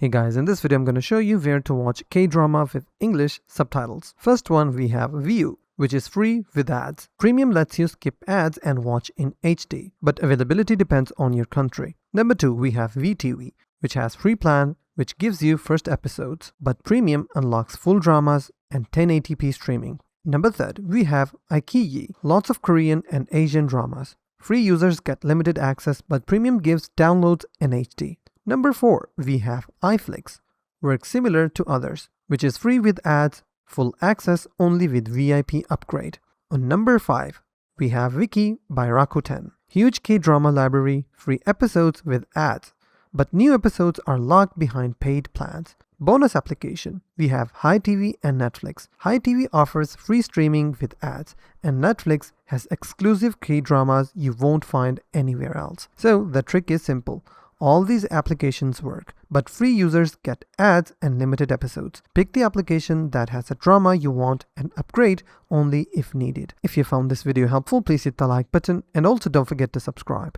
Hey guys, in this video I'm going to show you where to watch K-drama with English subtitles. First one we have View, which is free with ads. Premium lets you skip ads and watch in HD, but availability depends on your country. Number 2 we have VTV, which has free plan which gives you first episodes, but premium unlocks full dramas and 1080p streaming. Number 3 we have iQIYI, lots of Korean and Asian dramas. Free users get limited access, but premium gives downloads in HD. Number 4, we have iFlix, works similar to others, which is free with ads, full access only with VIP upgrade. On number 5, we have Viki by Rakuten, huge K-drama library, free episodes with ads, but new episodes are locked behind paid plans. Bonus application, we have Hi TV and Netflix. Hi TV offers free streaming with ads, and Netflix has exclusive K-dramas you won't find anywhere else. So the trick is simple. All these applications work, but free users get ads and limited episodes. Pick the application that has a drama you want and upgrade only if needed. If you found this video helpful, please hit the like button and also don't forget to subscribe.